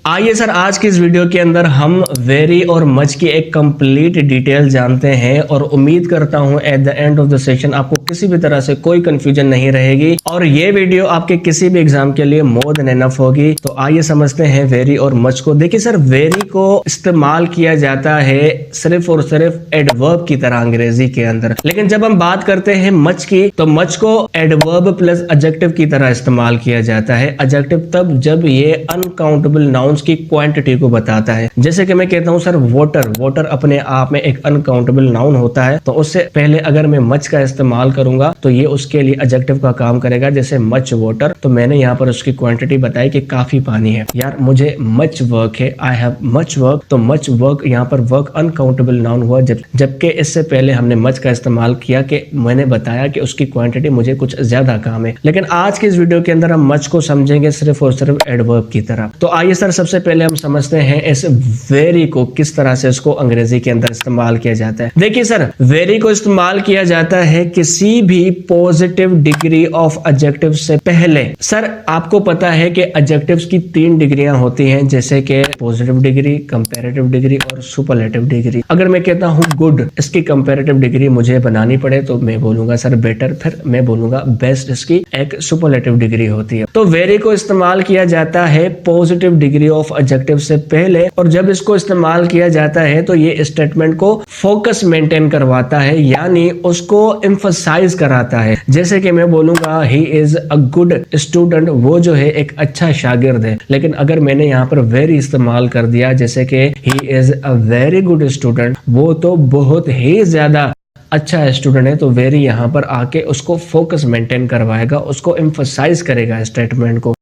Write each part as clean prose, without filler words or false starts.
आइए सर, आज की इस वीडियो के अंदर हम वेरी और मच की एक कंप्लीट डिटेल जानते हैं और उम्मीद करता हूं at the end of the session आपको किसी भी तरह से कोई कंफ्यूजन नहीं रहेगी और ये वीडियो आपके किसी भी एग्जाम के लिए मोर देन एनफ होगी। तो आइए समझते हैं वेरी और मच को। देखिए सर, वेरी को इस्तेमाल किया जाता है सिर्फ और सिर्फ एडवर्ब की तरह अंग्रेजी के अंदर, लेकिन जब हम बात करते हैं मच की तो मच को एडवर्ब प्लस एडजेक्टिव की तरह इस्तेमाल किया जाता है। एडजेक्टिव तब जब ये अनकाउंटेबल नाउन्स की क्वांटिटी को बताता है। जैसे कि मैं कहता हूं सर वाटर, वाटर अपने आप में एक अनकाउंटेबल नाउन होता है, तो उससे पहले अगर मैं मच का इस्तेमाल करूंगा तो ये उसके लिए एडजेक्टिव का काम करेगा। जैसे मच वाटर, तो मैंने यहाँ पर उसकी क्वांटिटी बताई कि काफी पानी है। यार मुझे मच वर्क है, आई हैव मच वर्क, तो मच वर्क यहाँ पर वर्क अनकाउंटेबल नाउन हुआ, जबकि इससे पहले हमने मच का इस्तेमाल किया कि मैंने बताया कि उसकी क्वांटिटी मुझे कुछ ज्यादा काम है। लेकिन आज के इस वीडियो के अंदर हम मच को समझेंगे सिर्फ और सिर्फ एडवर्ब की तरह। तो आइए सर, सबसे पहले हम समझते हैं इस वेरी को किस तरह से इसको अंग्रेजी के अंदर इस्तेमाल किया जाता है। देखिए सर, वेरी को इस्तेमाल किया जाता है किसी भी पॉजिटिव डिग्री ऑफ एडजेक्टिव से पहले। सर आपको पता है कि एडजेक्टिव्स की 3 डिग्रियां होती हैं, जैसे कि पॉजिटिव डिग्री, कंपैरेटिव डिग्री और सुपरलेटिव डिग्री। अगर मैं कहता हूं गुड, इसकी कंपैरेटिव डिग्री मुझे बनानी पड़े तो मैं बोलूंगा सर बेटर, फिर मैं बोलूंगा बेस्ट, इसकी एक सुपरलेटिव डिग्री होती है। तो वेरी को इस्तेमाल किया जाता है पॉजिटिव डिग्री ऑफ एडजेक्टिव से पहले, और जब इसको इस्तेमाल किया जाता है तो ये स्टेटमेंट को फोकस मेंटेन करवाता है, यानी उसको एम्फसाइज कराता है। जैसे कि मैं बोलूंगा he is a good student, वो जो है एक अच्छा शागिर्द है। लेकिन अगर मैंने यहाँ पर वेरी इस्तेमाल कर दिया, जैसे कि he is a very good student, वो तो बहुत ही ज्यादा अच्छा स्टूडेंट है, तो वेरी यहाँ पर आके उसको फोकस मेंटेन करवाएगा, उसको एम्फसाइज करेगा स्टेटमेंट को।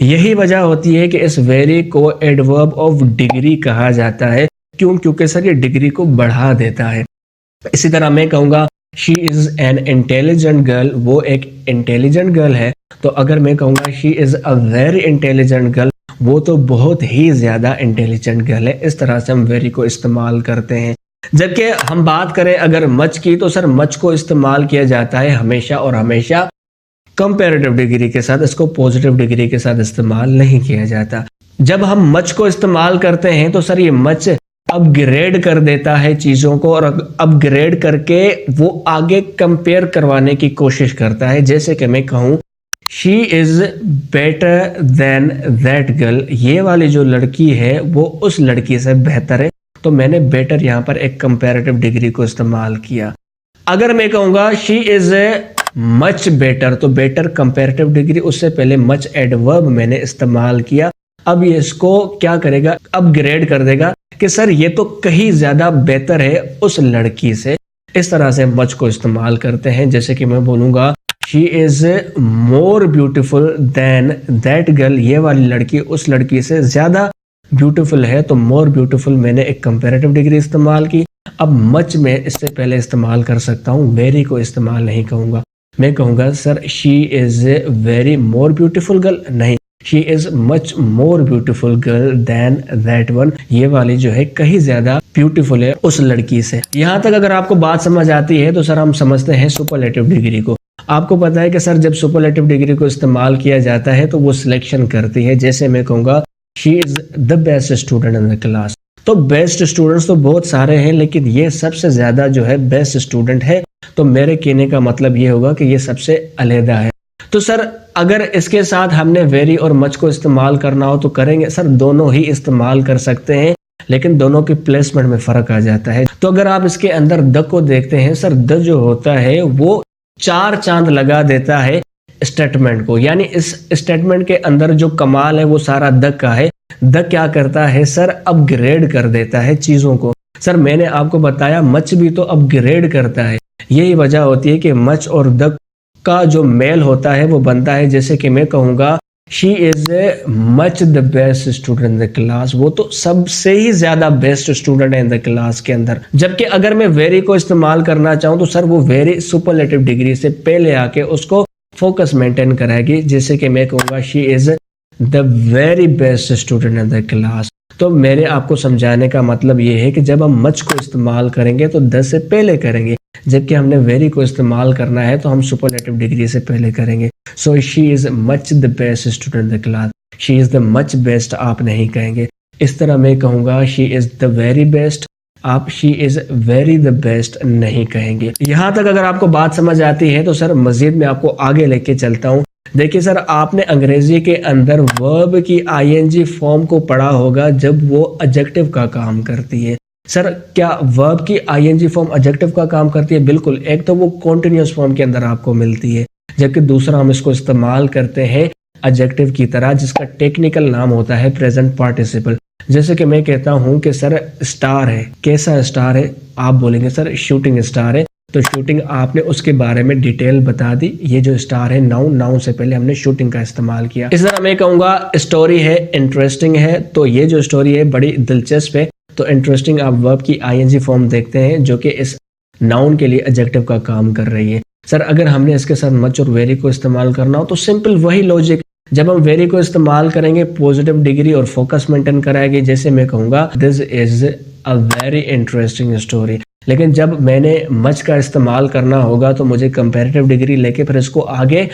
यही वजह होती है कि इस वेरी को एडवर्ब ऑफ डिग्री कहा जाता है। क्यों? क्योंकि सर ये डिग्री को बढ़ा देता है। इसी तरह मैं कहूंगा she is an intelligent girl, वो एक इंटेलिजेंट गर्ल है, तो अगर मैं कहूंगा she is a very intelligent girl, वो तो बहुत ही ज्यादा इंटेलिजेंट गर्ल है। इस तरह से हम वेरी को इस्तेमाल करते हैं। जबकि हम बात करें अगर मच की, तो सर मच को इस्तेमाल किया जाता है हमेशा और हमेशा कंपैरेटिव डिग्री के साथ, इसको पॉजिटिव डिग्री के साथ इस्तेमाल नहीं किया जाता। जब हम मच को इस्तेमाल करते हैं तो सर ये मच अपग्रेड कर देता है चीजों को, और अपग्रेड करके वो आगे कंपेयर करवाने की कोशिश करता है। जैसे कि मैं कहूं she is better than that girl, ये वाली जो लड़की है वो उस लड़की से बेहतर है, तो मैंने बेटर यहाँ पर एक कंपैरेटिव डिग्री को इस्तेमाल किया। अगर मैं कहूंगा शी इज मच बेटर, तो बेटर कंपैरेटिव डिग्री, उससे पहले मच एडवर्ब मैंने इस्तेमाल किया। अब ये इसको क्या करेगा, अपग्रेड कर देगा कि सर ये तो कहीं ज्यादा बेहतर है उस लड़की से। इस तरह से मच को इस्तेमाल करते हैं। जैसे कि मैं बोलूंगा she is more beautiful then that girl, ये वाली लड़की उस लड़की से ज्यादा ब्यूटीफुल है, तो मोर ब्यूटीफुल मैंने एक कंपैरेटिव डिग्री इस्तेमाल की। अब मच में इससे पहले इस्तेमाल कर सकता हूं, वेरी को इस्तेमाल नहीं कहूंगा। मैं कहूंगा sir she is very more beautiful girl, नहीं, she is much more beautiful girl than that one, ये वाली जो है कहीं ज्यादा ब्यूटीफुल है उस लड़की से। यहाँ तक अगर आपको बात समझ आती है तो सर हम समझते हैं सुपरलेटिव डिग्री को। आपको पता है कि सर जब सुपरलेटिव डिग्री को इस्तेमाल किया जाता है तो वो सिलेक्शन करती है। जैसे मैं कहूंगा she is the best student in the class, तो बेस्ट स्टूडेंट्स तो बहुत सारे हैं, लेकिन ये सबसे ज्यादा जो है बेस्ट स्टूडेंट है, तो मेरे कहने का मतलब ये होगा कि ये सबसे अलहदा है। तो सर अगर इसके साथ हमने वेरी और मच को इस्तेमाल करना हो तो करेंगे सर, दोनों ही इस्तेमाल कर सकते हैं, लेकिन दोनों की प्लेसमेंट में फर्क आ जाता है। तो अगर आप इसके अंदर द को देखते हैं सर, द जो होता है वो 4 चांद लगा देता है स्टेटमेंट को, यानी इस स्टेटमेंट के अंदर जो कमाल है वो सारा द का है। द क्या करता है सर, अपग्रेड कर देता है चीजों को। सर मैंने आपको बताया मच भी तो अपग्रेड करता है। यही वजह होती है कि मच और द का जो मेल होता है वो बनता है। जैसे कि मैं कहूंगा she is much the best student in the class, वो तो सबसे ही ज्यादा बेस्ट स्टूडेंट है इन द क्लास के अंदर। जबकि अगर मैं वेरी को इस्तेमाल करना चाहूं तो सर वो वेरी सुपरलेटिव डिग्री से पहले आके उसको फोकस मेंटेन कराएगी। जैसे कि मैं कहूंगा she is the very best student in the class, तो मेरे आपको समझाने का मतलब ये है कि जब हम मच को इस्तेमाल करेंगे तो द से पहले करेंगे, जबकि हमने वेरी को इस्तेमाल करना है तो हम सुपरलेटिव डिग्री से पहले करेंगे। So she is much the best student in the class, she is the much best आप नहीं कहेंगे। इस तरह मैं कहूँगा she is the very best, आप she is very the best नहीं कहेंगे। यहाँ तक अगर आपको बात समझ आती है तो सर मज़ीद मैं आपको आगे लेके चलता हूँ। देखिए सर, आपने अंग्रेजी के अंदर वर्ब की आईएनजी फॉर्म को पढ़ा होगा जब वो एडजेक्टिव का काम करती है। सर क्या वर्ब की आईएनजी फॉर्म एडजेक्टिव का काम करती है? बिल्कुल। एक तो वो कॉन्टिन्यूअस फॉर्म के अंदर आपको मिलती है, जबकि दूसरा हम इसको इस्तेमाल करते हैं एडजेक्टिव की तरह, जिसका टेक्निकल नाम होता है प्रेजेंट पार्टिसिपल। जैसे कि मैं कहता हूं कि सर स्टार है, कैसा स्टार है? आप बोलेंगे सर शूटिंग स्टार है, तो शूटिंग आपने उसके बारे में डिटेल बता दी। ये जो स्टार है नाउन, नाउन से पहले हमने शूटिंग का इस्तेमाल किया। इस तरह मैं कहूँगा स्टोरी है, इंटरेस्टिंग है, तो ये जो स्टोरी है बड़ी दिलचस्प है। तो इंटरेस्टिंग आप वर्ब की आईएनजी फॉर्म देखते हैं जो कि इस नाउन के लिए एडजेक्टिव का काम कर रही है। सर अगर हमने इसके साथ मच और वेरी को इस्तेमाल करना हो तो सिंपल वही लॉजिक, जब हम वेरी को इस्तेमाल करेंगे पॉजिटिव डिग्री और फोकस मेंटेन कराएगी। जैसे मैं कहूँगा this is a very interesting story, लेकिन जब मैंने मच का इस्तेमाल करना होगा तो मुझे कंपैरेटिव डिग्री लेके फिर इसको आगे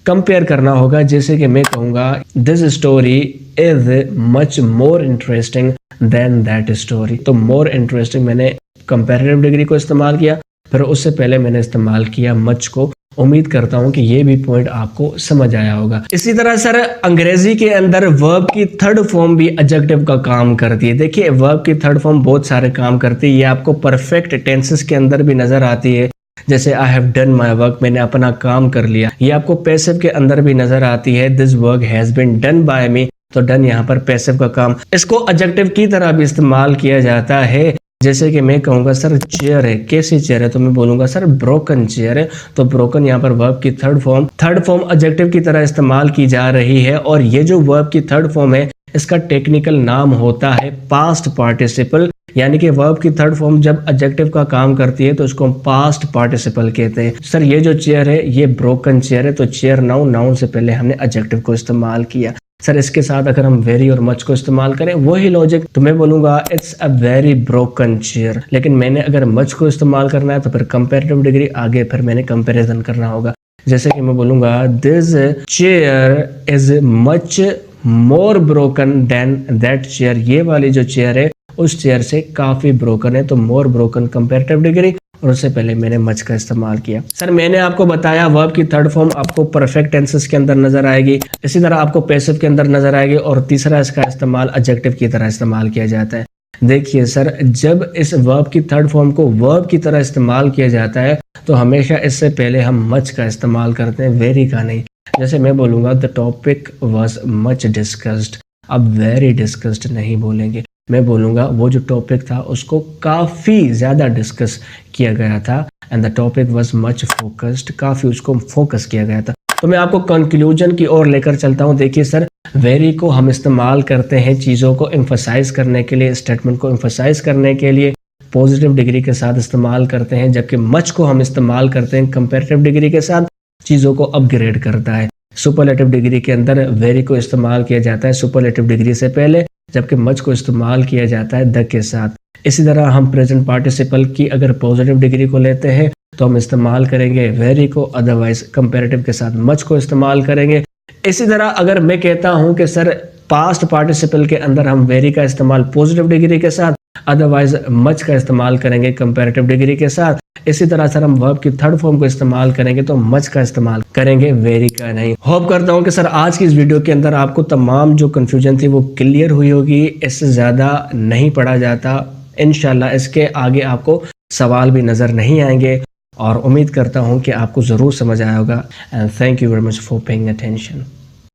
कंपेयर करना होगा। जैसे कि मैं कहूँगा this story is much more interesting than that story. तो मोर इंटरेस्टिंग मैंने कंपैरेटिव डिग्री को इस्तेमाल किया, फिर उससे पहले मैंने इस्तेमाल किया मच को। उम्मीद करता हूं कि ये भी पॉइंट आपको समझ आया होगा। इसी तरह सर अंग्रेजी के अंदर वर्ब की थर्ड फॉर्म भी एडजेक्टिव का काम करती है। देखिए वर्ब की थर्ड फॉर्म बहुत सारे काम करती है, ये आपको परफेक्ट टेंसेस के अंदर भी नजर आती है। जैसे I have done my work, मैंने अपना काम कर लिया। ये आपको पैसिव के अंदर भी नजर आती है, this work has been done by me, तो डन यहाँ पर पैसिव का काम। इसको एडजेक्टिव की तरह भी इस्तेमाल किया जाता है। जैसे कि मैं कहूँगा सर चेयर है, कैसी चेयर है? तो मैं बोलूँगा सर ब्रोकन चेयर है। तो ब्रोकन यहाँ पर वर्ब की थर्ड फॉर्म एडजेक्टिव की तरह इस्तेमाल की जा रही है। और ये जो वर्ब की थर्ड फॉर्म है इसका टेक्निकल नाम होता है पास्ट पार्टिसिपल, यानी कि वर्ब की थर्ड फॉर्म जब एडजेक्टिव का काम करती है तो इसको हम पास्ट पार्टिसिपल कहते हैं। सर ये जो चेयर है ये ब्रोकन चेयर है, तो चेयर नाउन, नाउन से पहले हमने एडजेक्टिव को इस्तेमाल किया। सर इसके साथ अगर हम वेरी और मच को इस्तेमाल करें वही लॉजिक, तो मैं बोलूंगा it's a very broken chair. लेकिन मैंने अगर मच को इस्तेमाल करना है तो फिर कंपैरेटिव डिग्री आगे फिर मैंने कंपैरिजन करना होगा। जैसे कि मैं बोलूंगा this chair is much more broken than that chair, ये वाली जो चेयर है उस चेयर से काफी ब्रोकन है, तो मोर ब्रोकन कंपैरेटिव डिग्री, और उससे पहले मैंने मच का इस्तेमाल किया। सर मैंने आपको बताया वर्ब की थर्ड फॉर्म आपको परफेक्ट टेंसेस के अंदर नजर आएगी, इसी तरह आपको पैसिव के अंदर नजर आएगी, और तीसरा इसका इस्तेमाल एडजेक्टिव की तरह इस्तेमाल किया जाता है। देखिए सर जब इस वर्ब की थर्ड फॉर्म को वर्ब की तरह इस्तेमाल किया जाता है तो हमेशा इससे पहले हम मच का इस्तेमाल करते हैं, वेरी का नहीं। जैसे मैं बोलूंगा the topic was much discussed, अब वेरी डिस्कस्ड नहीं बोलेंगे, मैं बोलूँगा वो जो टॉपिक था उसको काफ़ी ज़्यादा डिस्कस किया गया था, and the topic was much focused, काफ़ी उसको फोकस किया गया था। तो मैं आपको कंक्लूजन की ओर लेकर चलता हूँ। देखिए सर वेरी को हम इस्तेमाल करते हैं चीज़ों को एम्फसाइज करने के लिए, स्टेटमेंट को एम्फसाइज करने के लिए, पॉजिटिव डिग्री के साथ इस्तेमाल करते हैं, जबकि मच को हम इस्तेमाल करते हैं कंपैरेटिव डिग्री के साथ, चीज़ों को अपग्रेड करता है। सुपरलेटिव डिग्री के अंदर वेरी को इस्तेमाल किया जाता है सुपरलेटिव डिग्री से पहले, जबकि मच को इस्तेमाल किया जाता है द के साथ। इसी तरह हम प्रेजेंट पार्टिसिपल की अगर पॉजिटिव डिग्री को लेते हैं तो हम इस्तेमाल करेंगे वेरी को, अदरवाइज कंपैरेटिव के साथ मच को इस्तेमाल करेंगे। इसी तरह अगर मैं कहता हूं कि सर पास्ट पार्टिसिपल के अंदर हम वेरी का इस्तेमाल पॉजिटिव डिग्री के साथ, अदरवाइज मच का इस्तेमाल करेंगे कंपैरेटिव डिग्री के साथ। इसी तरह सर हम वर्ब की थर्ड फॉर्म को इस्तेमाल करेंगे तो मच का इस्तेमाल करेंगे, वेरी का नहीं। होप करता हूं कि सर आज की इस वीडियो के अंदर आपको तमाम जो कंफ्यूजन थी वो क्लियर हुई होगी। इससे ज़्यादा नहीं पढ़ा जाता, इंशाल्लाह इसके आगे आपको सवाल भी नज़र नहीं आएंगे, और उम्मीद करता हूं कि आपको ज़रूर समझ आया होगा। And thank you very much for paying attention.